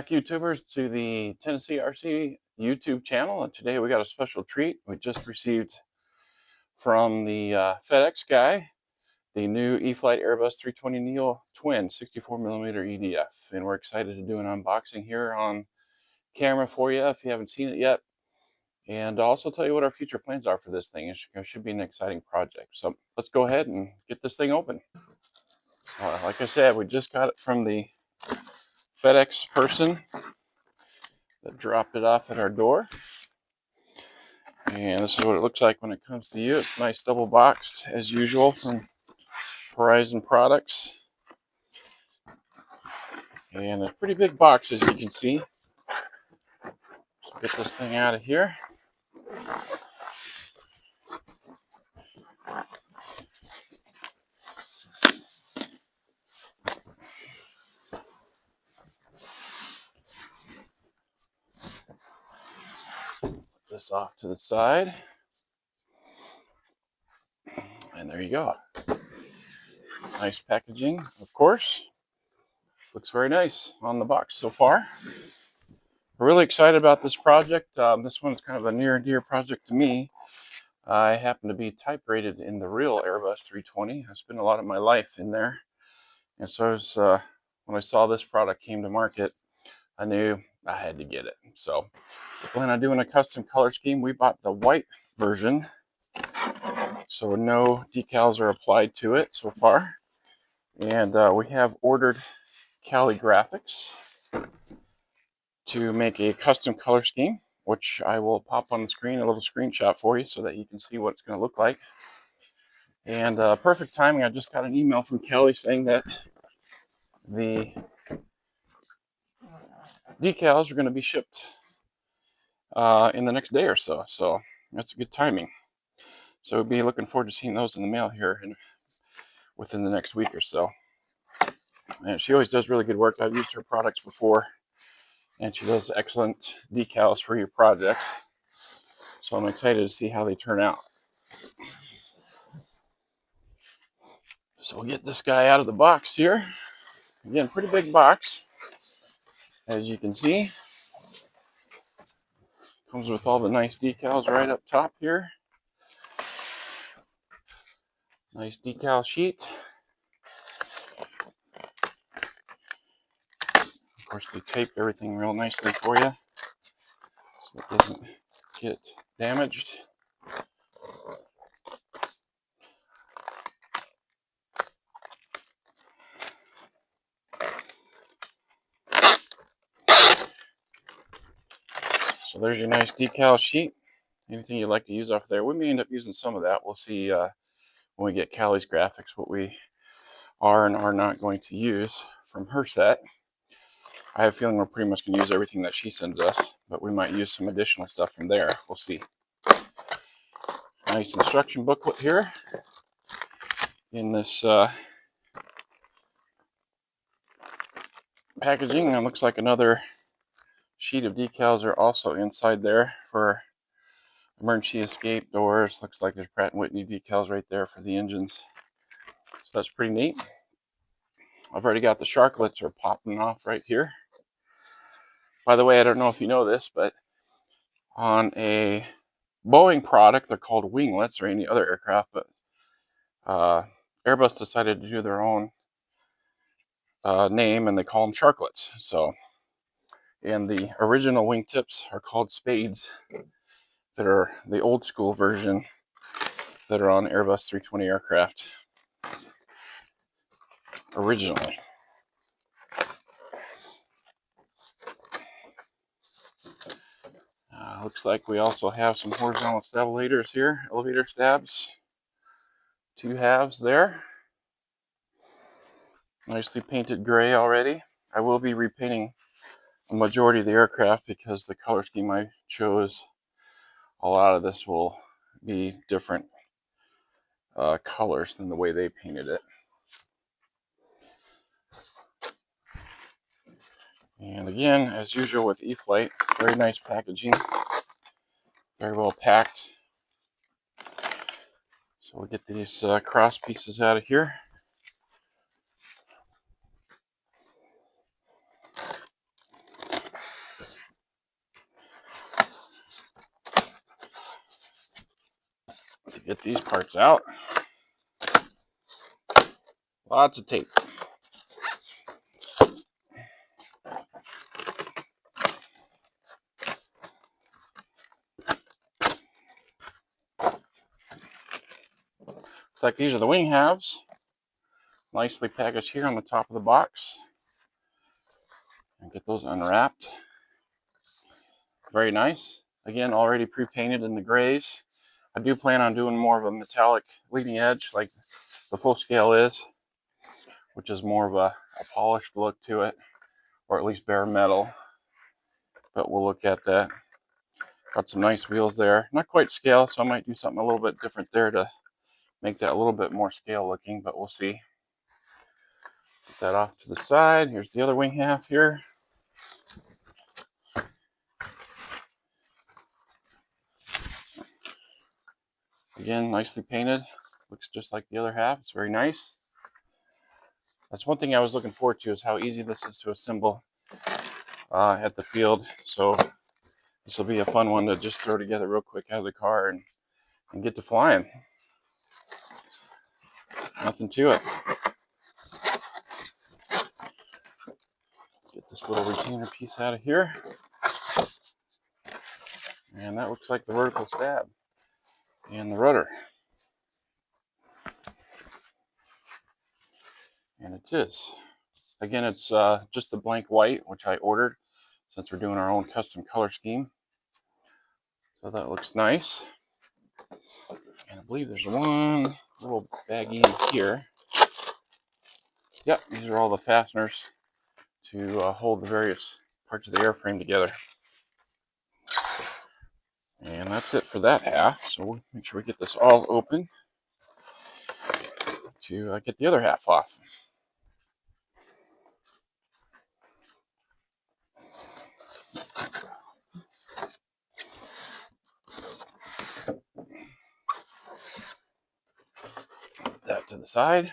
back, YouTubers, to the Tennessee RC YouTube channel, and today we got a special treat. We just received from the FedEx guy the new E-flite Airbus 320 NEO twin 64mm EDF, and we're excited to do an unboxing here on camera for you if you haven't seen it yet, and also tell you what our future plans are for this thing. It should be an exciting project. So let's go ahead and get this thing open. Like I said, we just got it from the FedEx person that dropped it off at our door. And this is what it looks like when it comes to you. It's nice double boxed as usual from Horizon Products. And a pretty big box, as you can see. Let's get this thing out of here. Put this off to the side. And there you go. Nice packaging, of course. Looks very nice on the box so far. We're really excited about this project. This one's kind of a near and dear project to me. I happen to be type rated in the real Airbus 320. I spent a lot of my life in there. And so when I saw this product came to market, I knew I had to get it. So we plan on doing a custom color scheme. We bought the white version, so no decals are applied to it so far. And we have ordered Cali Graphics to make a custom color scheme, which I will pop on the screen, a little screenshot for you so that you can see what it's going to look like. And perfect timing, I just got an email from Kelly saying that the decals are going to be shipped in the next day or so. So that's good timing. So we'll be looking forward to seeing those in the mail here within the next week or so. And she always does really good work. I've used her products before, and she does excellent decals for your projects. So I'm excited to see how they turn out. So we'll get this guy out of the box here. Again, pretty big box, as you can see. Comes with all the nice decals right up top here. Nice decal sheet. Of course, they taped everything real nicely for you so it doesn't get damaged. So there's your nice decal sheet. Anything you'd like to use off there. We may end up using some of that. We'll see when we get Callie's graphics what we are and are not going to use from her set. I have a feeling we're pretty much going to use everything that she sends us, but we might use some additional stuff from there. We'll see. Nice instruction booklet here in this packaging. And it looks like another sheet of decals are also inside there for emergency escape doors. Looks like there's Pratt & Whitney decals right there for the engines. So that's pretty neat. I've already got the sharklets are popping off right here. By the way, I don't know if you know this, but on a Boeing product, they're called winglets, or any other aircraft, but Airbus decided to do their own name, and they call them sharklets. So, and the original wingtips are called spades, that are the old school version that are on Airbus 320 aircraft originally. Looks like we also have some horizontal stabilators here, elevator stabs, 2 halves there. Nicely painted gray already. I will be repainting a majority of the aircraft because the color scheme I chose, a lot of this will be different colors than the way they painted it. And again, as usual with E-flite, very nice packaging, very well packed. So we'll get these cross pieces out of here. Get these parts out. Lots of tape. Looks like these are the wing halves. Nicely packaged here on the top of the box. And get those unwrapped. Very nice. Again, already pre-painted in the grays. I do plan on doing more of a metallic leading edge like the full scale is, which is more of a polished look to it, or at least bare metal. But we'll look at that. Got some nice wheels there. Not quite scale, so I might do something a little bit different there to make that a little bit more scale looking, but we'll see. Put that off to the side. Here's the other wing half here. Again, nicely painted. Looks just like the other half. It's very nice. That's one thing I was looking forward to, is how easy this is to assemble at the field. So this will be a fun one to just throw together real quick out of the car and get to flying. Nothing to it. Get this little retainer piece out of here. And that looks like the vertical stab and the rudder. And it is. Again, it's just the blank white, which I ordered since we're doing our own custom color scheme. So that looks nice. And I believe there's one little baggie in here. Yep, these are all the fasteners to hold the various parts of the airframe together. And that's it for that half. So we'll make sure we get this all open to get the other half off. That to the side.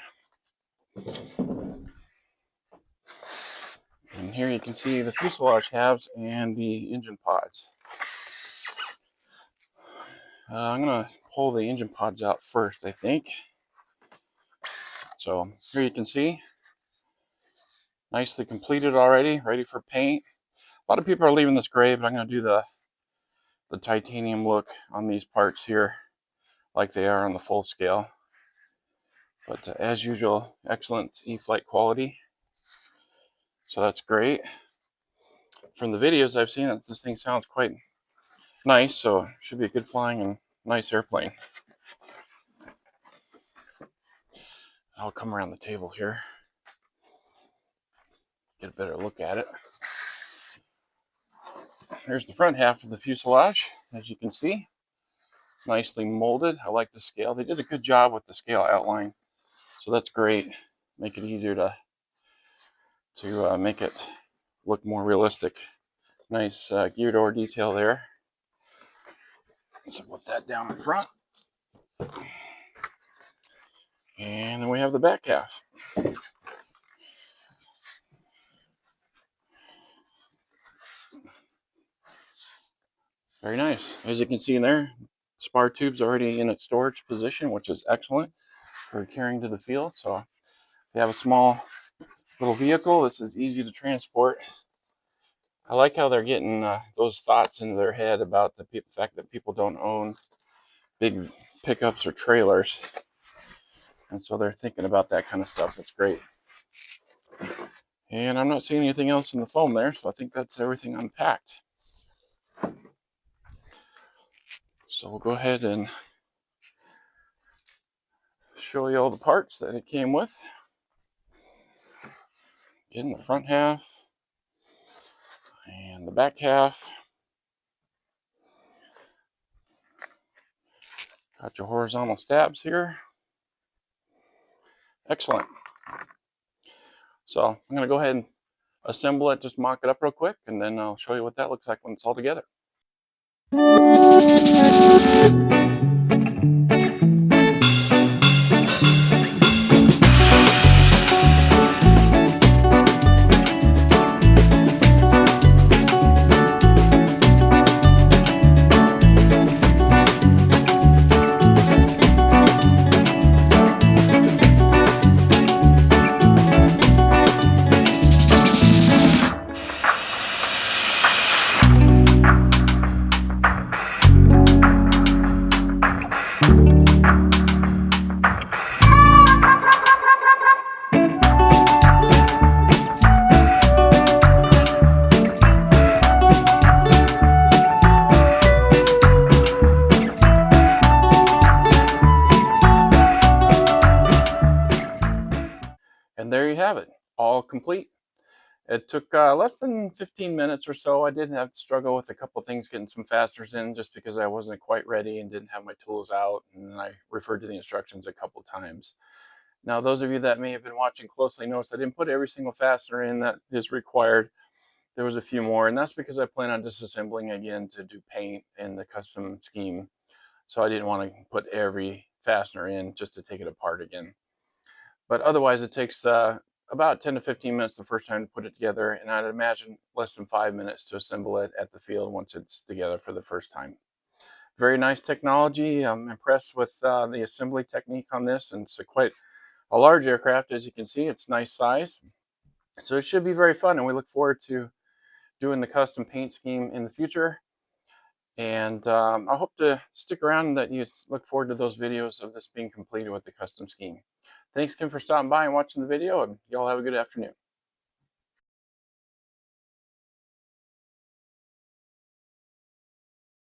And here you can see the fuselage halves and the engine pods. I'm going to pull the engine pods out first, I think. So here you can see, nicely completed already, ready for paint. A lot of people are leaving this gray, but I'm going to do the titanium look on these parts here like they are on the full scale. But as usual, excellent E-flite quality. So that's great. From the videos I've seen, this thing sounds quite nice, so it should be a good flying and nice airplane. I'll come around the table here, get a better look at it. Here's the front half of the fuselage, as you can see. Nicely molded. I like the scale. They did a good job with the scale outline, so that's great. Make it easier to make it look more realistic. Nice gear door detail there. So put that down in front. And then we have the back half. Very nice. As you can see in there, spar tube's already in its storage position, which is excellent for carrying to the field. So if you have a small little vehicle, this is easy to transport. I like how they're getting those thoughts into their head about the fact that people don't own big pickups or trailers. And so they're thinking about that kind of stuff. That's great. And I'm not seeing anything else in the foam there, so I think that's everything unpacked. So we'll go ahead and show you all the parts that it came with. Again, the front half and the back half. Got your horizontal stabs here. Excellent. So I'm going to go ahead and assemble it, just mock it up real quick, and then I'll show you what that looks like when it's all together. complete. It took less than 15 minutes or so. I did have to struggle with a couple things getting some fasteners in just because I wasn't quite ready and didn't have my tools out, and I referred to the instructions a couple times. Now, those of you that may have been watching closely noticed I didn't put every single fastener in that is required. There was a few more, and that's because I plan on disassembling again to do paint in the custom scheme. So I didn't want to put every fastener in just to take it apart again. But otherwise, it takes about 10 to 15 minutes the first time to put it together, and I'd imagine less than 5 minutes to assemble it at the field once it's together for the first time. Very nice technology. I'm impressed with the assembly technique on this, and it's quite a large aircraft. As you can see, it's nice size. So it should be very fun, and we look forward to doing the custom paint scheme in the future. And I hope to stick around and that you look forward to those videos of this being completed with the custom scheme. Thanks again for stopping by and watching the video, and y'all have a good afternoon.